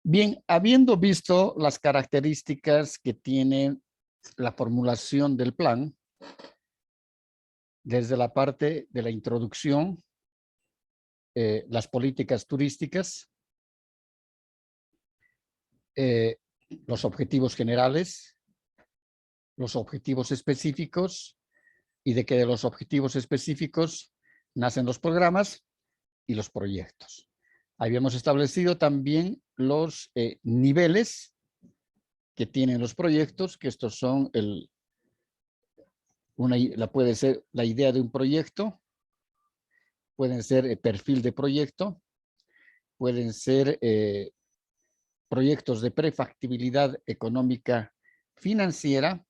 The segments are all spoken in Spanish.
Bien, habiendo visto las características que tiene la formulación del plan, desde la parte de la introducción, las políticas turísticas, los objetivos generales, los objetivos específicos, y de que de los objetivos específicos nacen los programas y los proyectos. Habíamos establecido también los niveles que tienen los proyectos, que estos son puede ser la idea de un proyecto, pueden ser perfil de proyecto, pueden ser proyectos de prefactibilidad económica financiera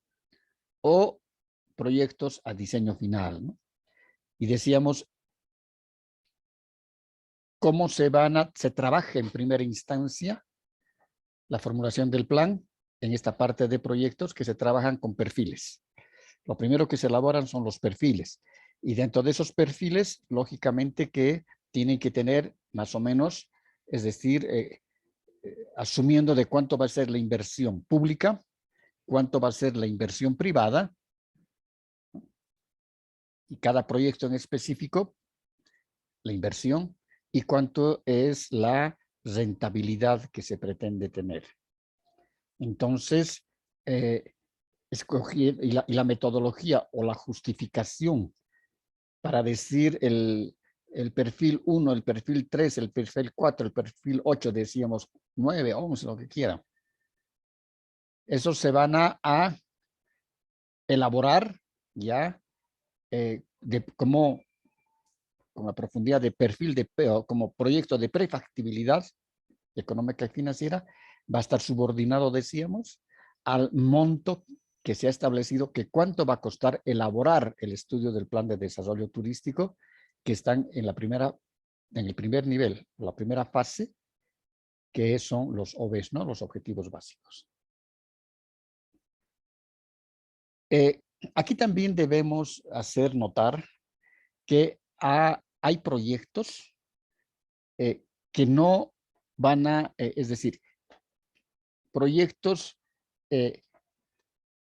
o proyectos a diseño final, ¿no? Y decíamos cómo se trabaja en primera instancia la formulación del plan en esta parte de proyectos que se trabajan con perfiles. Lo primero que se elaboran son los perfiles. Y dentro de esos perfiles, lógicamente que tienen que tener más o menos, es decir, asumiendo de cuánto va a ser la inversión pública, cuánto va a ser la inversión privada, y cada proyecto en específico, la inversión, y cuánto es la rentabilidad que se pretende tener. Entonces, escogí, y la metodología o la justificación para decir el perfil 1, el perfil 3, el perfil 4, el perfil 8, decíamos 9, 11, lo que quieran. Esos se van a elaborar ya con la profundidad de perfil, como proyecto de prefactibilidad económica y financiera, va a estar subordinado, decíamos, al monto que se ha establecido, que cuánto va a costar elaborar el estudio del plan de desarrollo turístico, que están en el primer nivel, la primera fase, que son los OBs, ¿no? Los objetivos básicos. Aquí también debemos hacer notar que hay proyectos que no van es decir, proyectos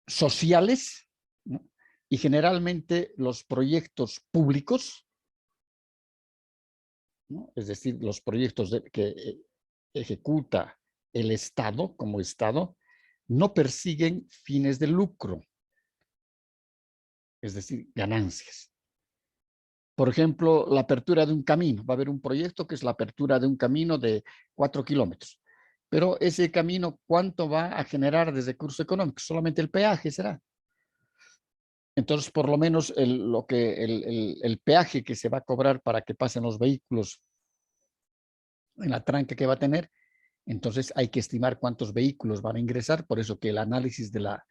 sociales, ¿no? Y generalmente los proyectos públicos, ¿no? Es decir, los proyectos que ejecuta el Estado como Estado, no persiguen fines de lucro, es decir, ganancias. Por ejemplo, la apertura de un camino. Va a haber un proyecto que es la apertura de un camino de 4 kilómetros. Pero ese camino, ¿cuánto va a generar de recursos económicos? Solamente el peaje será. Entonces, por lo menos el peaje que se va a cobrar para que pasen los vehículos en la tranca que va a tener, entonces hay que estimar cuántos vehículos van a ingresar. Por eso que el análisis de la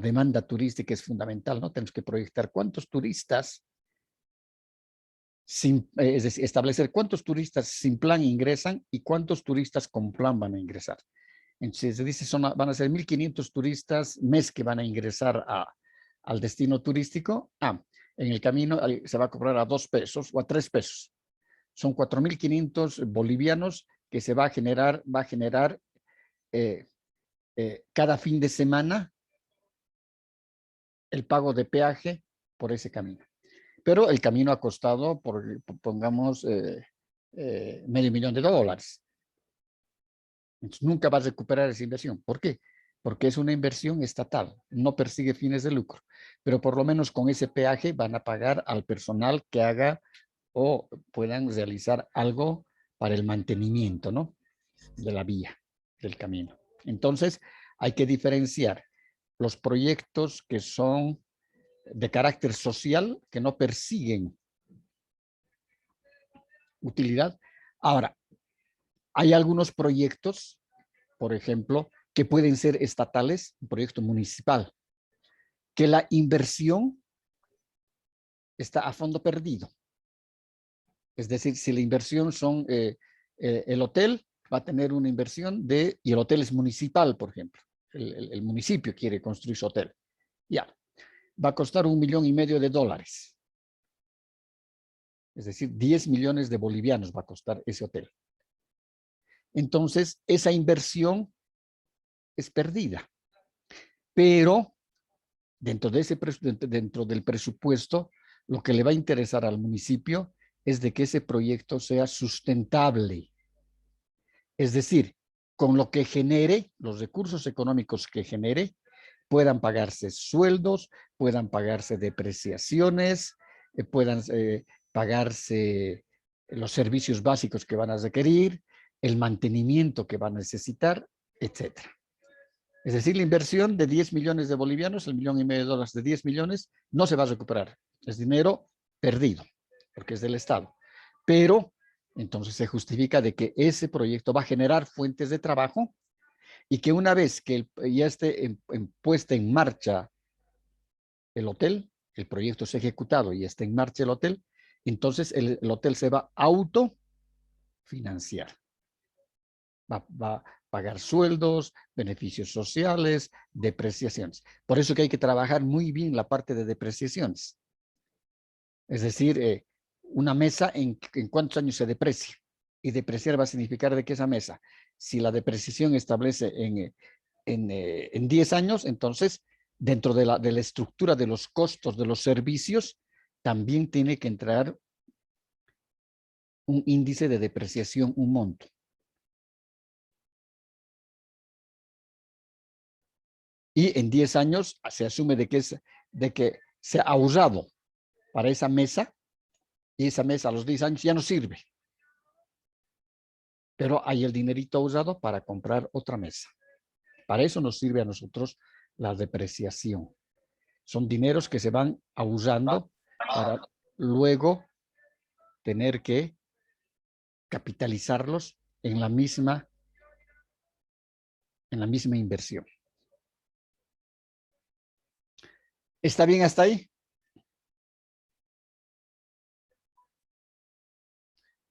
demanda turística es fundamental, ¿no? Tenemos que proyectar cuántos turistas, es decir, establecer cuántos turistas sin plan ingresan y cuántos turistas con plan van a ingresar. Entonces se dice van a ser 1.500 turistas mes que van a ingresar al destino turístico. En el camino se va a cobrar a 2 pesos o a 3 pesos. Son 4.500 bolivianos que se va a generar cada fin de semana el pago de peaje por ese camino. Pero el camino ha costado, pongamos, $500,000. Entonces, nunca va a recuperar esa inversión. ¿Por qué? Porque es una inversión estatal, no persigue fines de lucro. Pero por lo menos con ese peaje van a pagar al personal que haga o puedan realizar algo para el mantenimiento, ¿no? De la vía, del camino. Entonces, hay que diferenciar los proyectos que son de carácter social, que no persiguen utilidad. Ahora, hay algunos proyectos, por ejemplo, que pueden ser estatales, un proyecto municipal, que la inversión está a fondo perdido. Es decir, si la inversión son el hotel, va a tener una inversión y el hotel es municipal, por ejemplo. El municipio quiere construir su hotel. Ya, va a costar $1,500,000. Es decir, 10 millones de bolivianos va a costar ese hotel. entonces esa inversión es perdida. Pero dentro del presupuesto, lo que le va a interesar al municipio es de que ese proyecto sea sustentable. Es decir, con lo que genere, los recursos económicos que genere, puedan pagarse sueldos, puedan pagarse depreciaciones, puedan pagarse los servicios básicos que van a requerir, el mantenimiento que van a necesitar, etcétera. Es decir, la inversión de 10 millones de bolivianos, $1,500,000 de 10 millones, no se va a recuperar. Es dinero perdido, porque es del Estado. Pero entonces se justifica de que ese proyecto va a generar fuentes de trabajo y que una vez que ya esté puesta en marcha el hotel, el proyecto es ejecutado y está en marcha el hotel, entonces el hotel se va a autofinanciar. Va a pagar sueldos, beneficios sociales, depreciaciones. Por eso que hay que trabajar muy bien la parte de depreciaciones. Es decir, una mesa en cuántos años se deprecia. Y depreciar va a significar de que esa mesa, si la depreciación establece en 10 años, entonces dentro de la estructura de los costos de los servicios, también tiene que entrar un índice de depreciación, un monto. Y en 10 años se asume de que se ha usado para esa mesa y esa mesa a los 10 años ya no sirve. Pero hay el dinerito usado para comprar otra mesa. Para eso nos sirve a nosotros la depreciación. Son dineros que se van usando para luego tener que capitalizarlos en la misma inversión. ¿Está bien hasta ahí?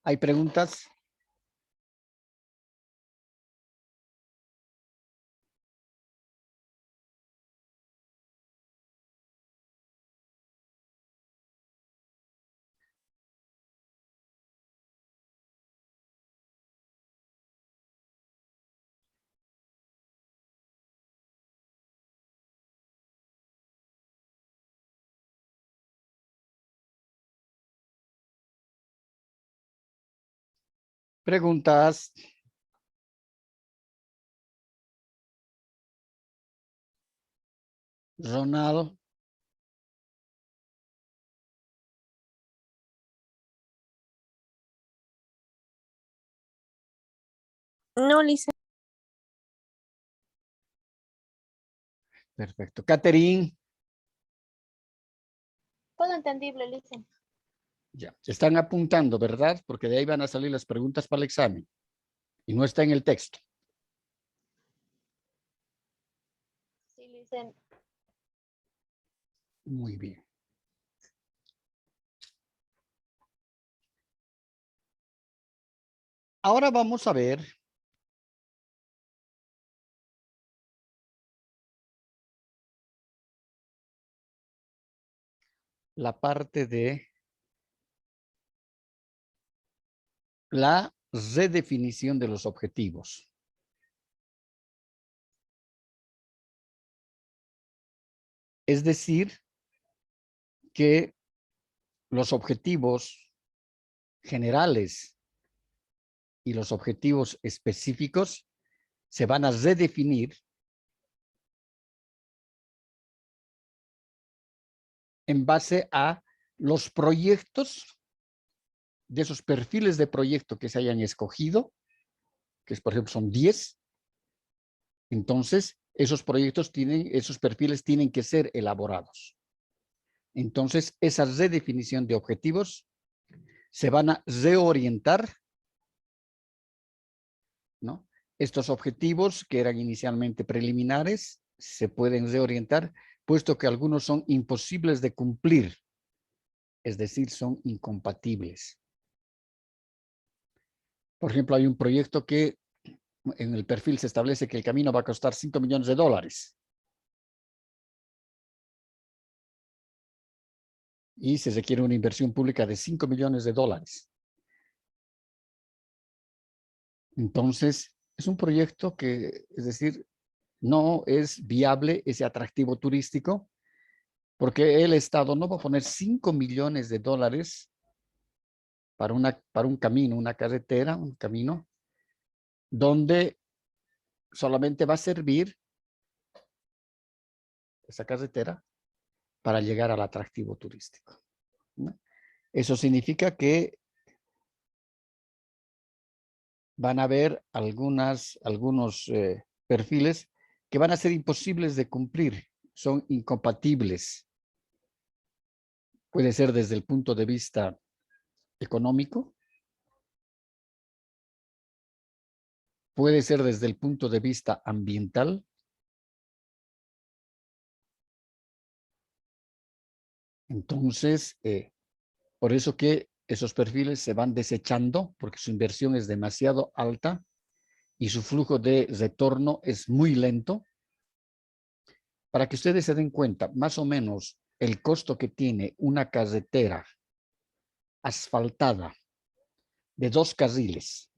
¿Hay preguntas? Preguntas. Ronald. No, Lisa. Perfecto. Catherine. Todo entendible, Lisa. Ya. Se están apuntando, ¿verdad? Porque de ahí van a salir las preguntas para el examen. Y no está en el texto. Sí, Lisa. Muy bien. Ahora vamos a ver la parte de la redefinición de los objetivos. Es decir, que los objetivos generales y los objetivos específicos se van a redefinir en base a los proyectos de esos perfiles de proyecto que se hayan escogido, que por ejemplo son 10. Entonces, esos perfiles tienen que ser elaborados. Entonces, esa redefinición de objetivos se van a reorientar, ¿no? Estos objetivos que eran inicialmente preliminares se pueden reorientar, puesto que algunos son imposibles de cumplir, es decir, son incompatibles. Por ejemplo, hay un proyecto que en el perfil se establece que el camino va a costar $5 millones. Y se requiere una inversión pública de $5 millones. Entonces, es un proyecto que, es decir, no es viable ese atractivo turístico porque el Estado no va a poner 5 millones de dólares para un camino, una carretera, un camino, donde solamente va a servir esa carretera para llegar al atractivo turístico, ¿no? Eso significa que van a haber algunos perfiles que van a ser imposibles de cumplir, son incompatibles. Puede ser desde el punto de vista económico, puede ser desde el punto de vista ambiental, entonces, por eso que esos perfiles se van desechando porque su inversión es demasiado alta y su flujo de retorno es muy lento. Para que ustedes se den cuenta, más o menos el costo que tiene una carretera asfaltada de dos carriles,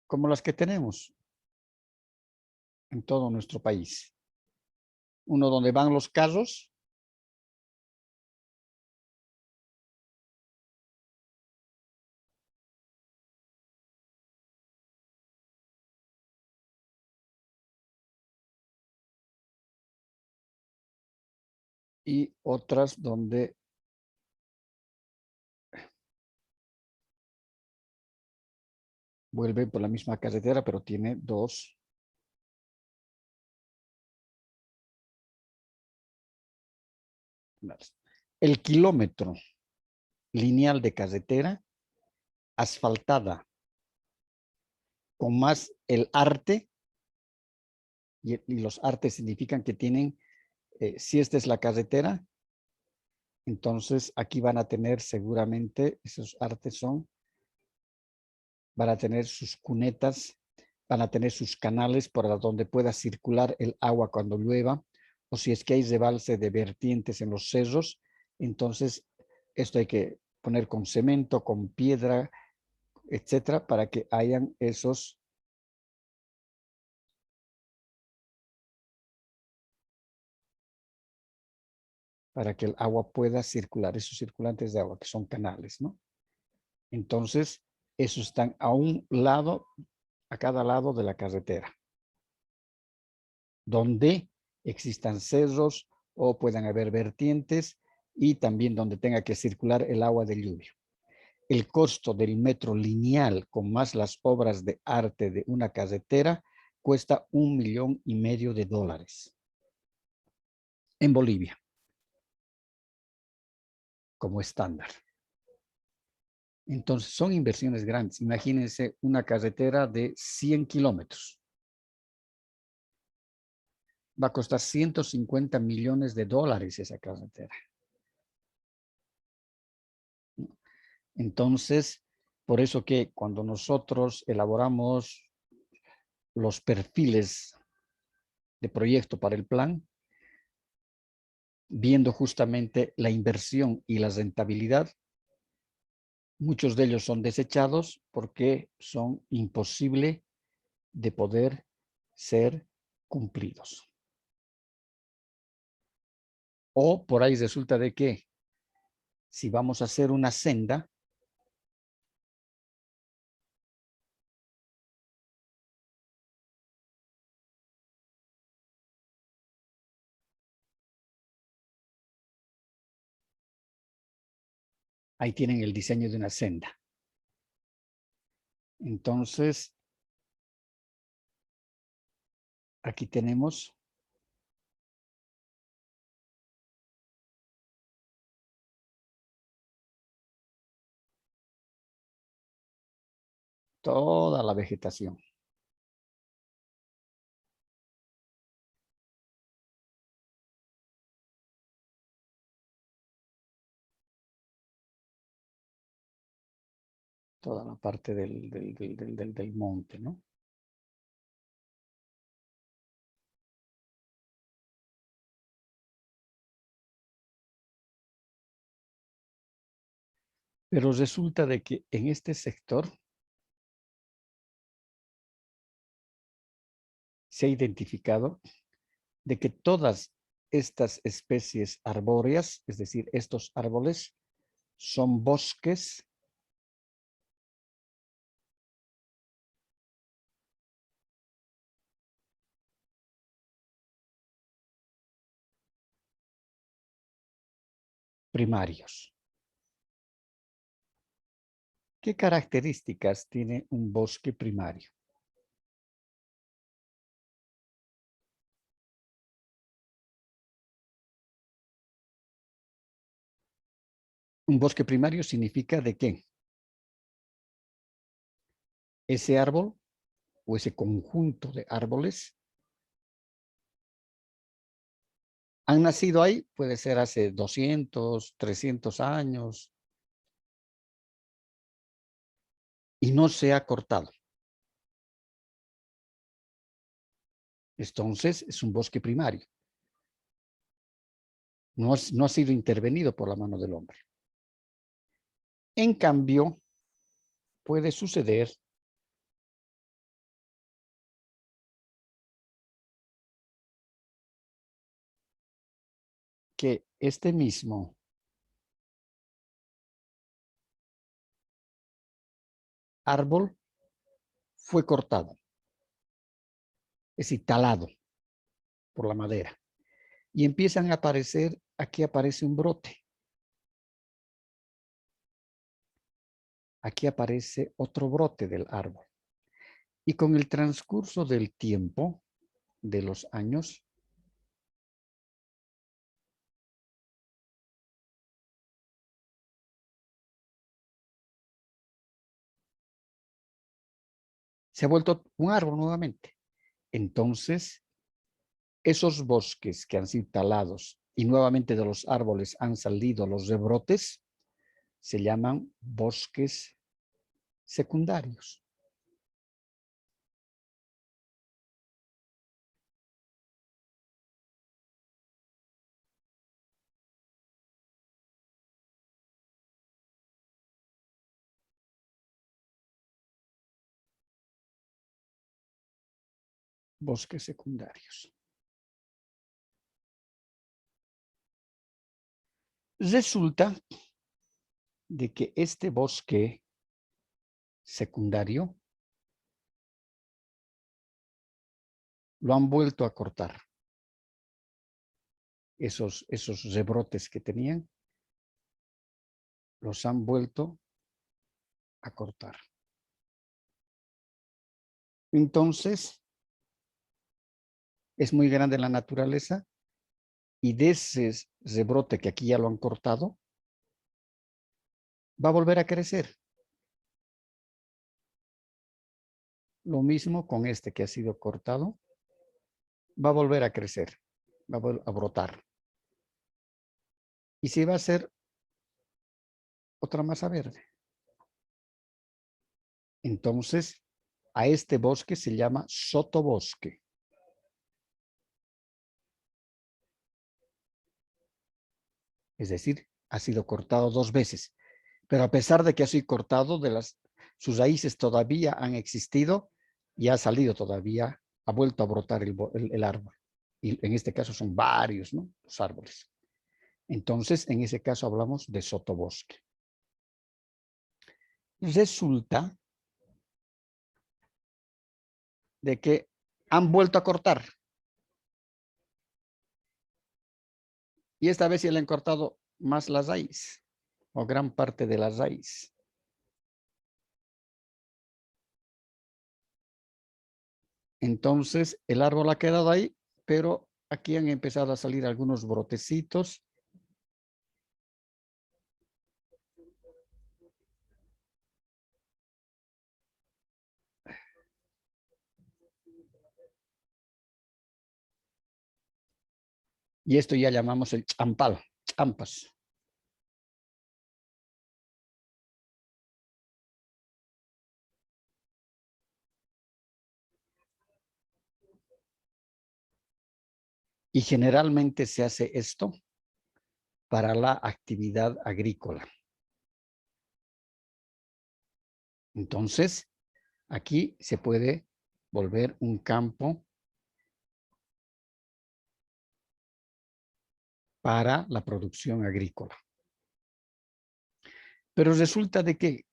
como las que tenemos en todo nuestro país. Uno donde van los carros y otras donde vuelve por la misma carretera, pero tiene dos. El kilómetro lineal de carretera asfaltada con más el arte, y los artes significan que tienen, si esta es la carretera, entonces aquí van a tener seguramente, esos artes van a tener sus cunetas, van a tener sus canales por donde pueda circular el agua cuando llueva, o si es que hay rebalse de vertientes en los cerros, entonces esto hay que poner con cemento, con piedra, etcétera, para que hayan esos para que el agua pueda circular, esos circulantes de agua que son canales, ¿no? Entonces, esos están a un lado, a cada lado de la carretera, donde existan cerros o puedan haber vertientes y también donde tenga que circular el agua de lluvia. El costo del metro lineal con más las obras de arte de una carretera cuesta $1,500,000 en Bolivia como estándar. Entonces son inversiones grandes. Imagínense una carretera de 100 kilómetros. Va a costar $150 millones esa carretera. Entonces, por eso que cuando nosotros elaboramos los perfiles de proyecto para el plan, viendo justamente la inversión y la rentabilidad, muchos de ellos son desechados porque son imposibles de poder ser cumplidos. O por ahí resulta de que si vamos a hacer una senda, ahí tienen el diseño de una senda. Entonces, aquí tenemos toda la vegetación. Toda la parte del monte, ¿no? Pero resulta de que en este sector se ha identificado de que todas estas especies arbóreas, es decir, estos árboles, son bosques primarios. ¿Qué características tiene un bosque primario? Un bosque primario significa de que ese árbol o ese conjunto de árboles han nacido ahí, puede ser hace 200, 300 años, y no se ha cortado. Entonces, es un bosque primario. No ha sido intervenido por la mano del hombre. En cambio, puede suceder que este mismo árbol fue cortado, es decir, talado por la madera. Y empiezan a aparecer, aquí aparece un brote. Aquí aparece otro brote del árbol. Y con el transcurso del tiempo, de los años, se ha vuelto un árbol nuevamente. Entonces, esos bosques que han sido talados y nuevamente de los árboles han salido los rebrotes, se llaman bosques secundarios. Bosques secundarios. Resulta de que este bosque secundario lo han vuelto a cortar. Esos rebrotes que tenían, los han vuelto a cortar. Entonces, es muy grande la naturaleza y de ese rebrote que aquí ya lo han cortado, va a volver a crecer. Lo mismo con este que ha sido cortado, va a volver a crecer, va a brotar. Y se va a hacer otra masa verde. Entonces, a este bosque se llama sotobosque. Es decir, ha sido cortado 2 veces. Pero a pesar de que ha sido cortado, sus raíces todavía han existido y ha salido todavía, ha vuelto a brotar el árbol. Y en este caso son varios, ¿no?, los árboles. Entonces, en ese caso hablamos de sotobosque. Resulta de que han vuelto a cortar. Y esta vez ya le han cortado más la raíz, o gran parte de la raíz. Entonces, el árbol ha quedado ahí, pero aquí han empezado a salir algunos brotecitos. Y esto ya llamamos el champal, champas. Y generalmente se hace esto para la actividad agrícola. Entonces, aquí se puede volver un campo para la producción agrícola. Pero resulta de que,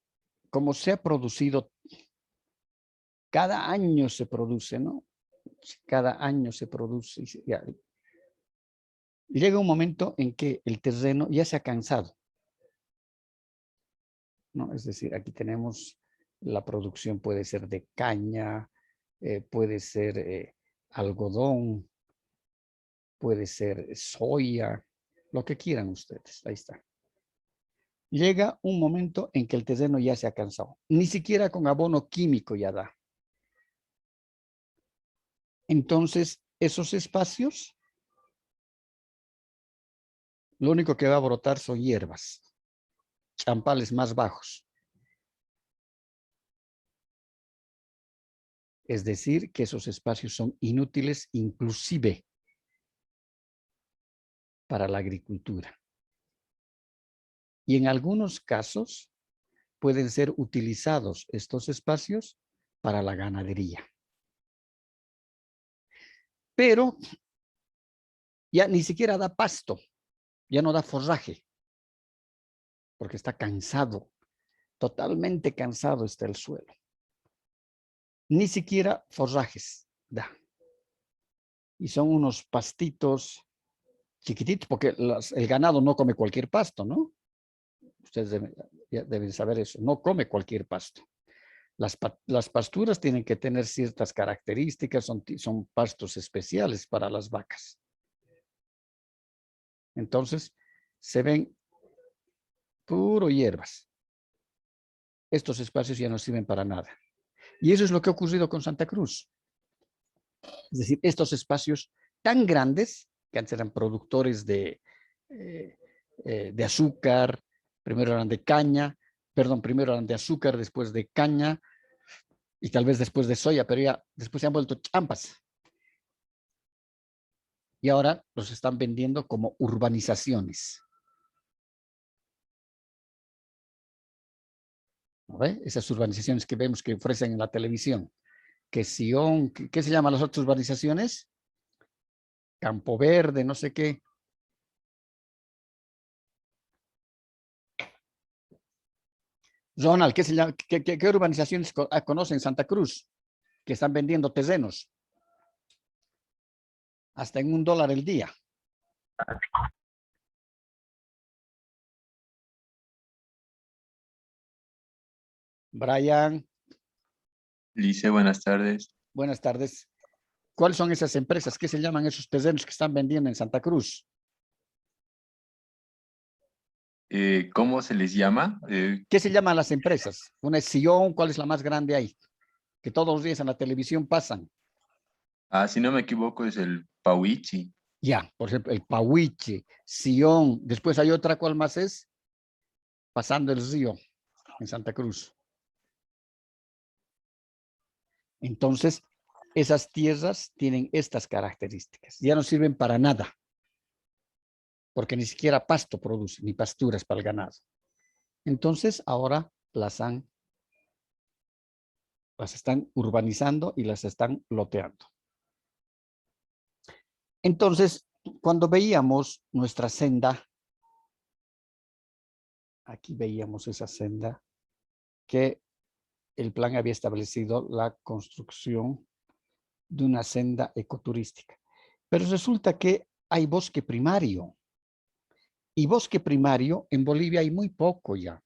como se ha producido, cada año se produce, ¿no? Cada año se produce. Y llega un momento en que el terreno ya se ha cansado, ¿no? Es decir, aquí tenemos la producción, puede ser de caña, puede ser algodón, puede ser soya, lo que quieran ustedes. Ahí está. Llega un momento en que el terreno ya se ha cansado. Ni siquiera con abono químico ya da. Entonces, esos espacios, lo único que va a brotar son hierbas, champales más bajos. Es decir, que esos espacios son inútiles inclusive para la agricultura. Y en algunos casos pueden ser utilizados estos espacios para la ganadería. Pero ya ni siquiera da pasto, ya no da forraje, porque está cansado, totalmente cansado está el suelo. Ni siquiera forrajes da. Y son unos pastitos chiquititos, porque el ganado no come cualquier pasto, ¿no? Ustedes deben saber eso, no come cualquier pasto. Las pasturas tienen que tener ciertas características, son pastos especiales para las vacas. Entonces, se ven puro hierbas. Estos espacios ya no sirven para nada. Y eso es lo que ha ocurrido con Santa Cruz. Es decir, estos espacios tan grandes, que antes eran productores de azúcar, primero eran de caña, perdón, primero eran de azúcar, después de caña, y tal vez después de soya, pero ya después se han vuelto champas. Y ahora los están vendiendo como urbanizaciones. ¿No ve? Esas urbanizaciones que vemos que ofrecen en la televisión. Que Sion, ¿qué se llaman las otras urbanizaciones? Campo Verde, no sé qué. Ronald, ¿qué se llama? ¿Qué urbanizaciones conocen Santa Cruz? Que están vendiendo terrenos. Hasta en $1 el día. Brian. Lice, buenas tardes. Buenas tardes. ¿Cuáles son esas empresas? ¿Qué se llaman esos terrenos que están vendiendo en Santa Cruz? ¿Cómo se les llama? ¿Qué se llaman las empresas? Una es Sion, ¿cuál es la más grande ahí? Que todos los días en la televisión pasan. Si no me equivoco, es el Pauichi. Ya, por ejemplo, el Pahuiche, Sion. Después hay otra, ¿cuál más es? Pasando el río, en Santa Cruz. Entonces, esas tierras tienen estas características. Ya no sirven para nada, porque ni siquiera pasto producen, ni pasturas para el ganado. Entonces, ahora las están urbanizando y las están loteando. Entonces, cuando veíamos nuestra senda, aquí veíamos esa senda, que el plan había establecido la construcción de una senda ecoturística. Pero resulta que hay bosque primario. Y bosque primario en Bolivia hay muy poco ya.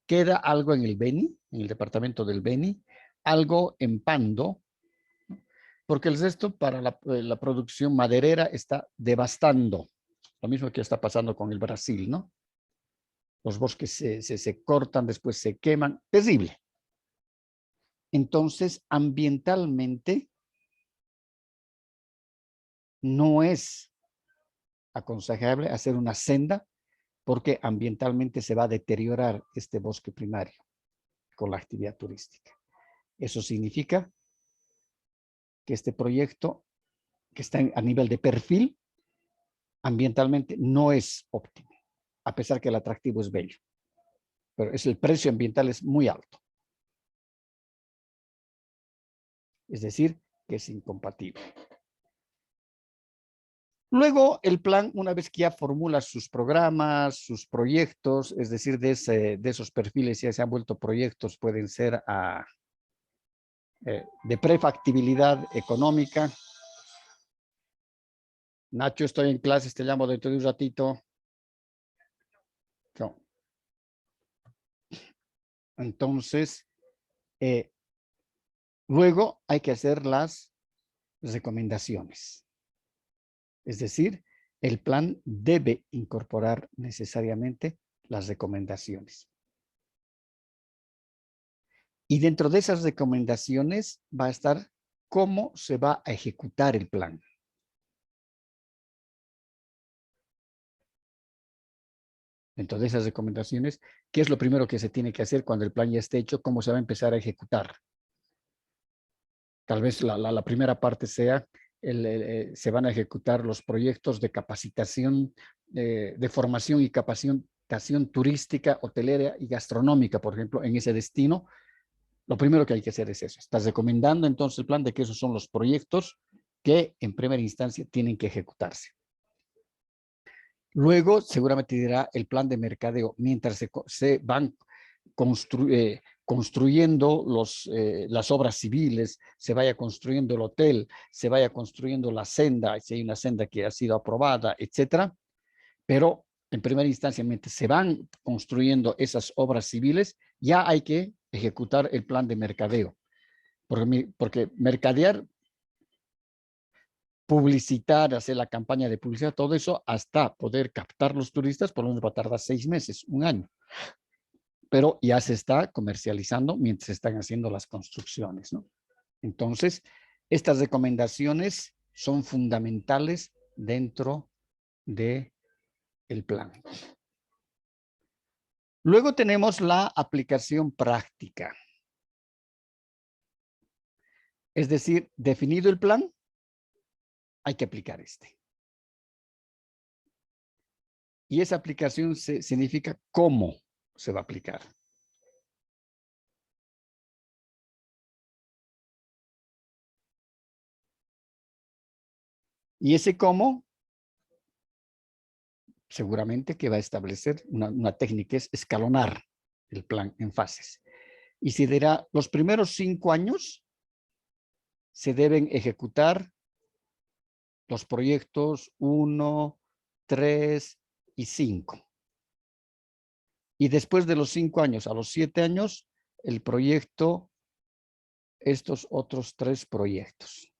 Queda algo en el Beni, en el departamento del Beni, algo en Pando, porque el resto para la producción maderera está devastando. Lo mismo que está pasando con el Brasil, ¿no? Los bosques se cortan, después se queman. Terrible. Entonces, ambientalmente, no es aconsejable hacer una senda porque ambientalmente se va a deteriorar este bosque primario con la actividad turística. Eso significa que este proyecto, que está a nivel de perfil, ambientalmente no es óptimo, a pesar que el atractivo es bello. Pero el precio ambiental es muy alto. es decir, que es incompatible. Luego, el plan, una vez que ya formula sus programas, sus proyectos, es decir, de esos perfiles ya se han vuelto proyectos, pueden ser de prefactibilidad económica. Nacho, estoy en clases, te llamo dentro de un ratito. No. Entonces, luego hay que hacer las recomendaciones. Es decir, el plan debe incorporar necesariamente las recomendaciones. Y dentro de esas recomendaciones va a estar cómo se va a ejecutar el plan. Dentro de esas recomendaciones, ¿qué es lo primero que se tiene que hacer cuando el plan ya esté hecho? ¿Cómo se va a empezar a ejecutar? Tal vez la primera parte sea, se van a ejecutar los proyectos de capacitación, de formación y capacitación turística, hotelera y gastronómica, por ejemplo, en ese destino. Lo primero que hay que hacer es eso. Estás recomendando entonces el plan de que esos son los proyectos que en primera instancia tienen que ejecutarse. Luego seguramente dirá el plan de mercadeo mientras se van construyendo las obras civiles, se vaya construyendo el hotel, se vaya construyendo la senda, si hay una senda que ha sido aprobada, etcétera. Pero en primera instancia, mientras se van construyendo esas obras civiles, ya hay que ejecutar el plan de mercadeo. Porque mercadear, publicitar, hacer la campaña de publicidad, todo eso, hasta poder captar los turistas, por lo menos va a tardar 6 meses, 1 año. Pero ya se está comercializando mientras se están haciendo las construcciones, ¿no? Entonces, estas recomendaciones son fundamentales dentro del plan. Luego tenemos la aplicación práctica. Es decir, definido el plan, hay que aplicar este. Y esa aplicación significa cómo se va a aplicar. Y ese cómo, seguramente que va a establecer una técnica, es escalonar el plan en fases. Y se dirá, los primeros 5 años se deben ejecutar los proyectos 1, 3 y 5. Y después de los 5 años, a los 7 años, el proyecto, estos otros 3 proyectos.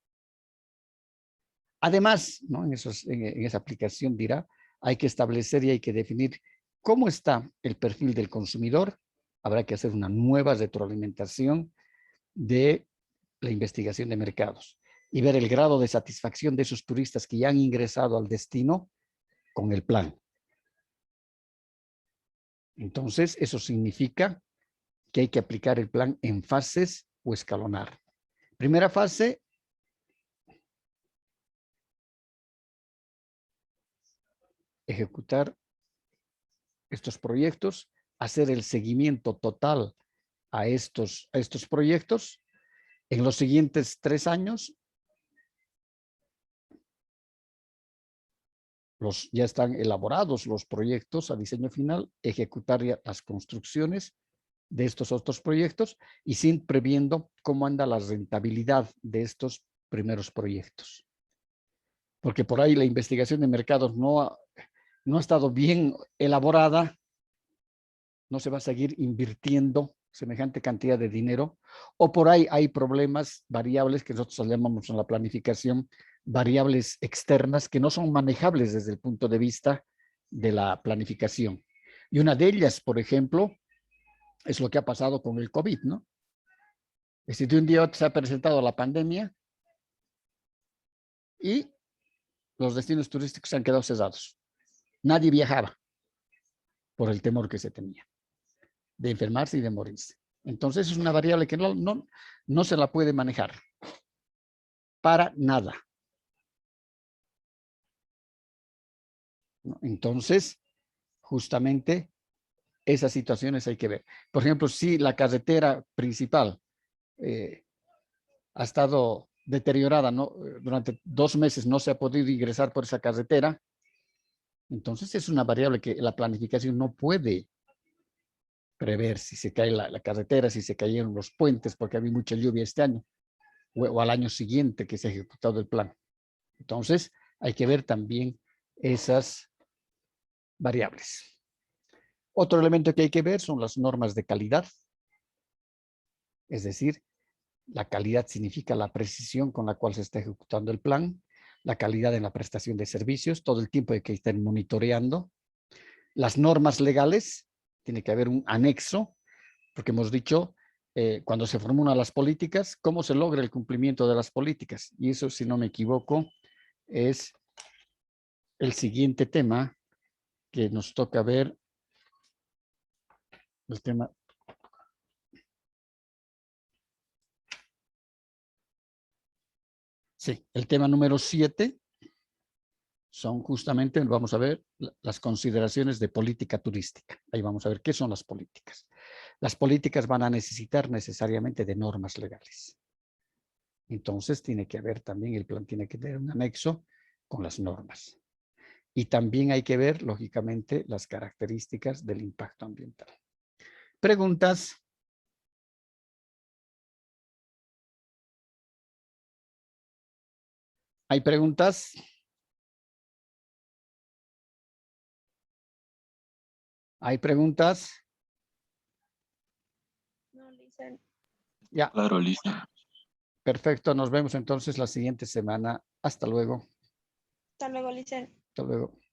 Además, ¿no? en esa aplicación dirá, hay que establecer y hay que definir cómo está el perfil del consumidor. Habrá que hacer una nueva retroalimentación de la investigación de mercados y ver el grado de satisfacción de esos turistas que ya han ingresado al destino con el plan. Entonces, eso significa que hay que aplicar el plan en fases o escalonar. Primera fase, ejecutar estos proyectos, hacer el seguimiento total a estos proyectos. En los siguientes 3 años, ya están elaborados los proyectos a diseño final, ejecutar ya las construcciones de estos otros proyectos y siempre viendo cómo anda la rentabilidad de estos primeros proyectos. Porque por ahí la investigación de mercados no ha estado bien elaborada, no se va a seguir invirtiendo semejante cantidad de dinero, o por ahí hay problemas, variables que nosotros llamamos en la planificación, variables externas que no son manejables desde el punto de vista de la planificación. Y una de ellas, por ejemplo, es lo que ha pasado con el COVID, ¿no? Es decir, de un día a otro se ha presentado la pandemia y los destinos turísticos se han quedado cerrados. Nadie viajaba por el temor que se tenía de enfermarse y de morirse. Entonces es una variable que no se la puede manejar para nada. Entonces, justamente esas situaciones hay que ver. Por ejemplo, si la carretera principal ha estado deteriorada, ¿no? Durante 2 meses no se ha podido ingresar por esa carretera. Entonces es una variable que la planificación no puede prever si se cae la carretera, si se cayeron los puentes, porque había mucha lluvia este año, o al año siguiente que se ha ejecutado el plan. Entonces hay que ver también esas variables. Otro elemento que hay que ver son las normas de calidad. Es decir, la calidad significa la precisión con la cual se está ejecutando el plan, la calidad en la prestación de servicios, todo el tiempo hay que estar monitoreando. Las normas legales, tiene que haber un anexo, porque hemos dicho, cuando se formulan las políticas, ¿cómo se logra el cumplimiento de las políticas? Y eso, si no me equivoco, es el siguiente tema que nos toca ver, el tema. Sí, el tema número 7 son justamente, vamos a ver, las consideraciones de política turística. Ahí vamos a ver qué son las políticas. Las políticas van a necesitar necesariamente de normas legales. Entonces tiene que haber también, el plan tiene que tener un anexo con las normas. Y también hay que ver, lógicamente, las características del impacto ambiental. ¿Preguntas? ¿Hay preguntas? ¿Hay preguntas? No, listen. Ya, Claro, listo. perfecto. Nos vemos entonces la siguiente semana. Hasta luego. Hasta luego, listen. Hasta luego.